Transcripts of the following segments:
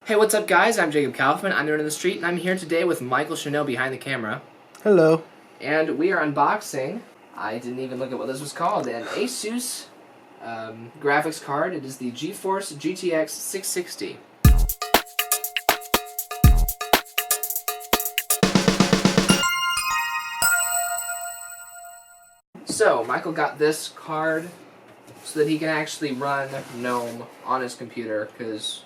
Hey, what's up guys? I'm Jacob Kaufman, I'm Nerd in the Street, and I'm here today with Michael Chanel behind the camera. Hello. And we are unboxing, I didn't even look at what this was called, an ASUS graphics card. It is the GeForce GTX 660. So, Michael got this card so that he can actually run GNOME on his computer, because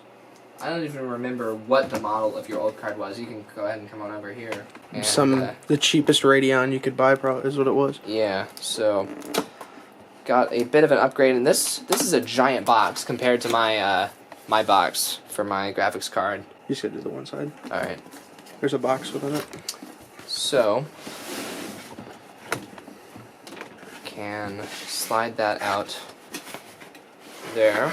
I don't even remember what the model of your old card was. You can go ahead and come on over here. And, the cheapest Radeon you could buy probably is what it was. Yeah, so got a bit of an upgrade, and this is a giant box compared to my my box for my graphics card. You should do the one side. All right. There's a box within it. So can slide that out there.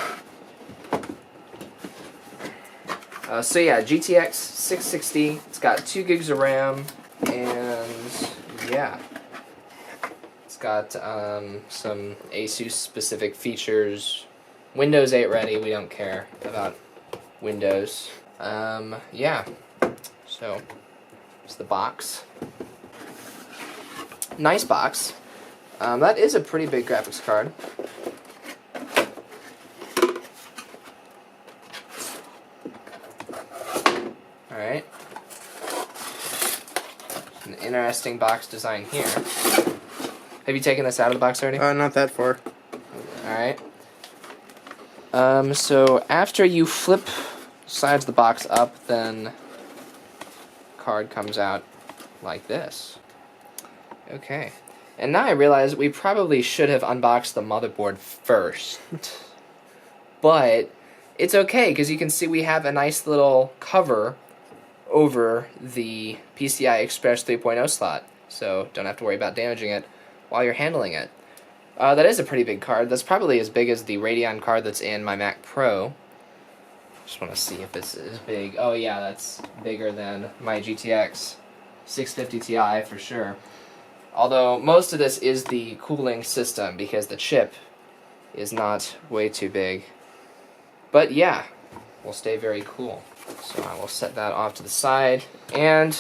So yeah, GTX 660, it's got 2 gigs of RAM, and yeah, it's got some ASUS specific features. Windows 8 ready, we don't care about Windows. Yeah, so it's the box. Nice box. That is a pretty big graphics card. Alright. An interesting box design here. Have you taken this out of the box already? Not that far. Alright. So after you flip sides of the box up, then card comes out like this. Okay. And now I realize we probably should have unboxed the motherboard first. But it's okay, because you can see we have a nice little cover over the PCI Express 3.0 slot, so don't have to worry about damaging it while you're handling it. That is a pretty big card. That's probably as big as the Radeon card that's in my Mac Pro. Just want to see if this is big. Oh yeah, that's bigger than my GTX 650 Ti for sure. Although most of this is the cooling system, because the chip is not way too big. But yeah, will stay very cool. So I will set that off to the side, and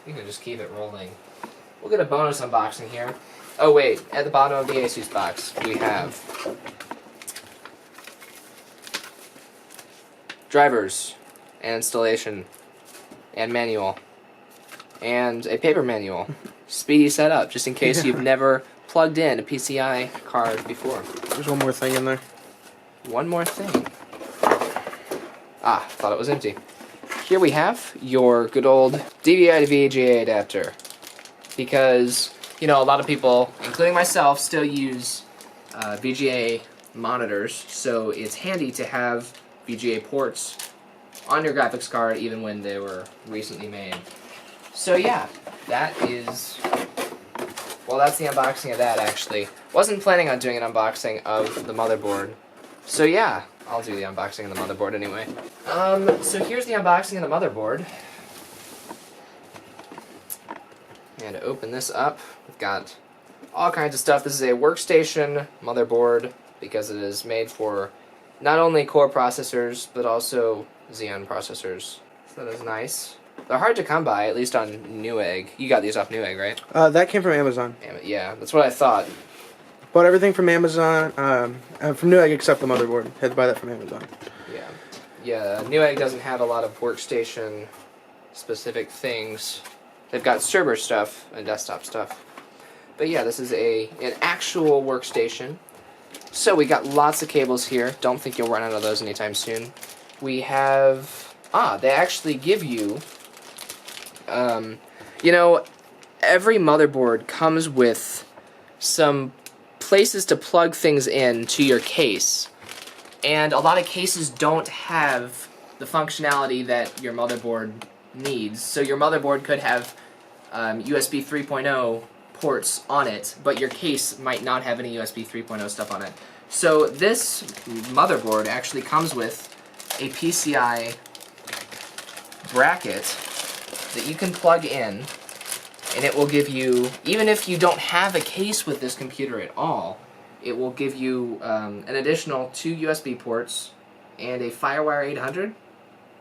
you can just keep it rolling. We'll get a bonus unboxing here. Oh wait, at the bottom of the ASUS box, we have drivers, and installation, and manual, and a paper manual. Speedy setup, just in case you've never plugged in a PCI card before. There's one more thing in there. One more thing. Ah, thought it was empty. Here we have your good old DVI to VGA adapter. Because, you know, a lot of people, including myself, still use VGA monitors, so it's handy to have VGA ports on your graphics card even when they were recently made. So yeah, that is, well, that's the unboxing of that actually. Wasn't planning on doing an unboxing of the motherboard. So yeah, I'll do the unboxing of the motherboard anyway. So here's the unboxing of the motherboard. And to open this up, we've got all kinds of stuff. This is a workstation motherboard because it is made for not only core processors, but also Xeon processors. So that is nice. They're hard to come by, at least on Newegg. You got these off Newegg, right? That came from Amazon. Yeah, that's what I thought. Bought everything from Amazon, from Newegg except the motherboard. Had to buy that from Amazon. Yeah, Newegg doesn't have a lot of workstation specific things. They've got server stuff and desktop stuff. But yeah, this is an actual workstation. So we got lots of cables here. Don't think you'll run out of those anytime soon. We have, they actually give you, you know, every motherboard comes with some places to plug things in to your case. And a lot of cases don't have the functionality that your motherboard needs. So your motherboard could have USB 3.0 ports on it, but your case might not have any USB 3.0 stuff on it. So this motherboard actually comes with a PCI bracket that you can plug in, and it will give you, even if you don't have a case with this computer at all, it will give you an additional 2 USB ports and a FireWire 800.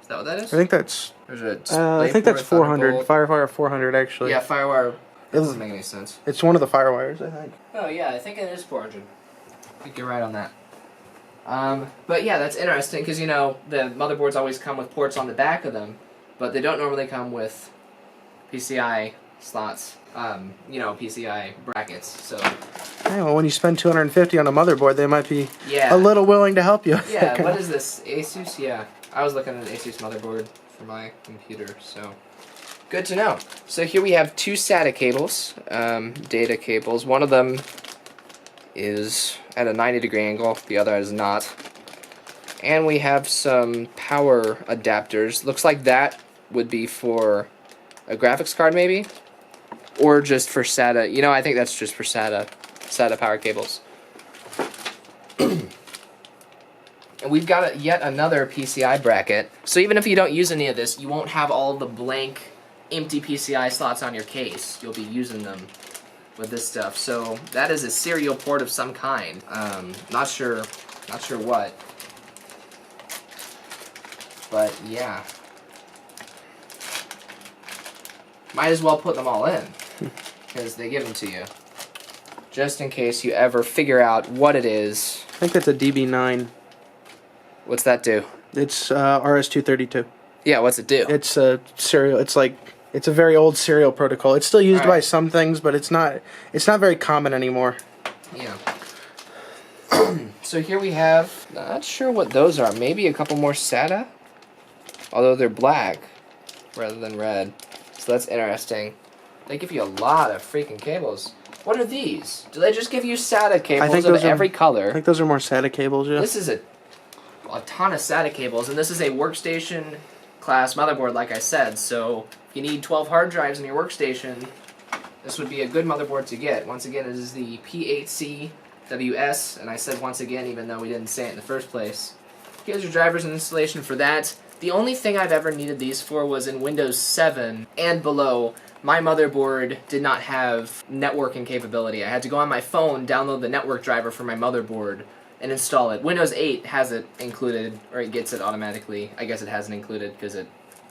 Is that what that is? I think that's. There's a I think that's DisplayPort, 400. Thunderbolt. Firewire 400 actually. Yeah, FireWire. That doesn't make any sense. It's one of the Firewires, I think. Oh yeah, I think it is 400. I think you're right on that. But yeah, that's interesting because you know the motherboards always come with ports on the back of them, but they don't normally come with PCI slots. You know, PCI brackets. So. Hey, well, when you spend $250 on a motherboard, they might be Yeah. a little willing to help you. Yeah. What is this? ASUS? Yeah. I was looking at an ASUS motherboard for my computer, so. Good to know. So here we have two SATA cables, data cables. One of them is at a 90-degree angle, the other is not. And we have some power adapters. Looks like that would be for a graphics card maybe? Or just for SATA. You know, I think that's just for SATA power cables. And we've got yet another PCI bracket. So even if you don't use any of this, you won't have all the blank empty PCI slots on your case. You'll be using them with this stuff. So that is a serial port of some kind. Not sure what. But yeah. Might as well put them all in because they give them to you. Just in case you ever figure out what it is. I think that's a DB9. What's that do? It's RS-232. Yeah, what's it do? It's a serial. It's a very old serial protocol. It's still used by some things, but it's not very common anymore. Yeah. So here we have, not sure what those are. Maybe a couple more SATA? Although they're black rather than red. So that's interesting. They give you a lot of freaking cables. What are these? Do they just give you SATA cables of every color? I think those are more SATA cables, yeah. This is a ton of SATA cables, and this is a workstation-class motherboard, like I said. So if you need 12 hard drives in your workstation, this would be a good motherboard to get. Once again, it is the P8CWS, and I said once again, even though we didn't say it in the first place. Here's your drivers and installation for that. The only thing I've ever needed these for was in Windows 7 and below. My motherboard did not have networking capability. I had to go on my phone, download the network driver for my motherboard, and install it. Windows 8 has it included, or it gets it automatically. I guess it hasn't included because it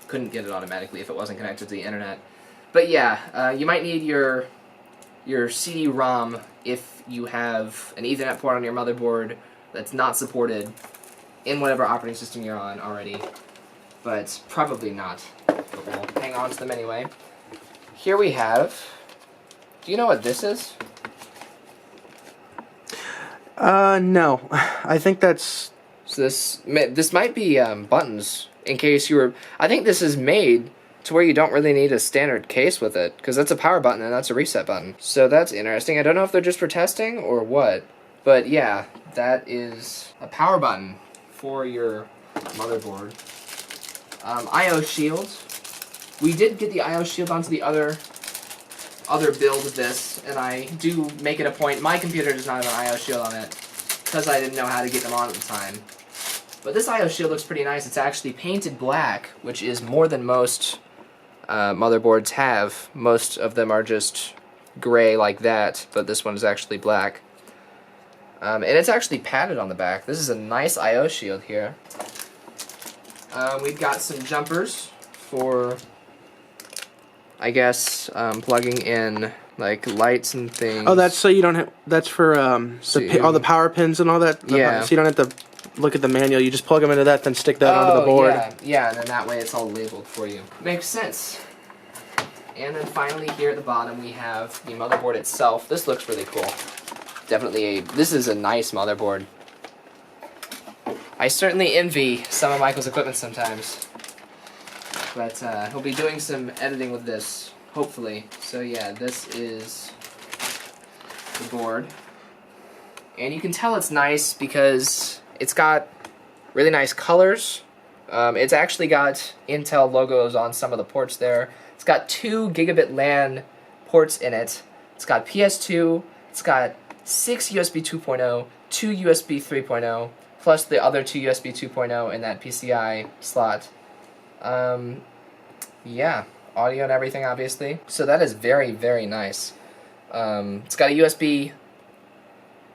couldn't get it automatically if it wasn't connected to the internet. But yeah, you might need your CD-ROM if you have an Ethernet port on your motherboard that's not supported in whatever operating system you're on already. But probably not. But we'll hang on to them anyway. Here we have... Do you know what this is? No. I think that's... So this might be buttons, in case you were... I think this is made to where you don't really need a standard case with it, because that's a power button and that's a reset button. So that's interesting. I don't know if they're just for testing or what, but yeah, that is a power button for your motherboard. I/O shield. We did get the I/O shield onto the other build of this, and I do make it a point. My computer does not have an I/O shield on it because I didn't know how to get them on at the time. But this I/O shield looks pretty nice. It's actually painted black, which is more than most motherboards have. Most of them are just gray like that, but this one is actually black. And it's actually padded on the back. This is a nice I/O shield here. We've got some jumpers for, I guess, plugging in like lights and things. Oh, that's so you don't have. That's for all the power pins and all that. Yeah. So you don't have to look at the manual. You just plug them into that, then stick that onto the board. Yeah, and then that way it's all labeled for you. Makes sense. And then finally here at the bottom we have the motherboard itself. This looks really cool. Definitely this is a nice motherboard. I certainly envy some of Michael's equipment sometimes. But he'll be doing some editing with this, hopefully. So yeah, this is the board. And you can tell it's nice because it's got really nice colors. It's actually got Intel logos on some of the ports there. It's got 2 gigabit LAN ports in it. It's got PS2. It's got 6 USB 2.0, 2 USB 3.0, plus the other 2 USB 2.0 in that PCI slot. Yeah, audio and everything, obviously. So that is very, very nice. It's got a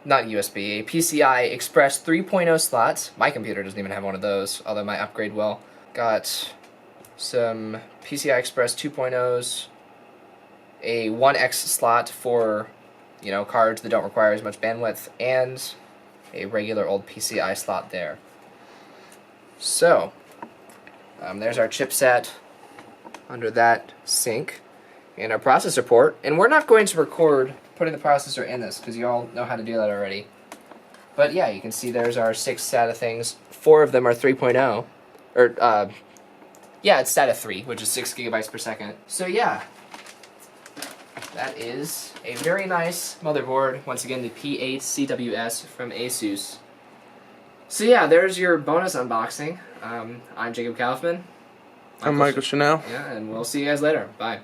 PCI Express 3.0 slot. My computer doesn't even have one of those, although my upgrade will. Got some PCI Express 2.0s, a 1X slot for, you know, cards that don't require as much bandwidth, and a regular old PCI slot there. So, there's our chipset under that sink, and our processor port. And we're not going to record putting the processor in this, because you all know how to do that already. But yeah, you can see there's our 6 SATA things. 4 of them are 3.0. Or, yeah, it's SATA 3, which is 6 gigabytes per second. So yeah, that is a very nice motherboard. Once again, the P8CWS from ASUS. So yeah, there's your bonus unboxing. I'm Jacob Kaufman. I'm Michael Chanel. Yeah, and we'll see you guys later. Bye.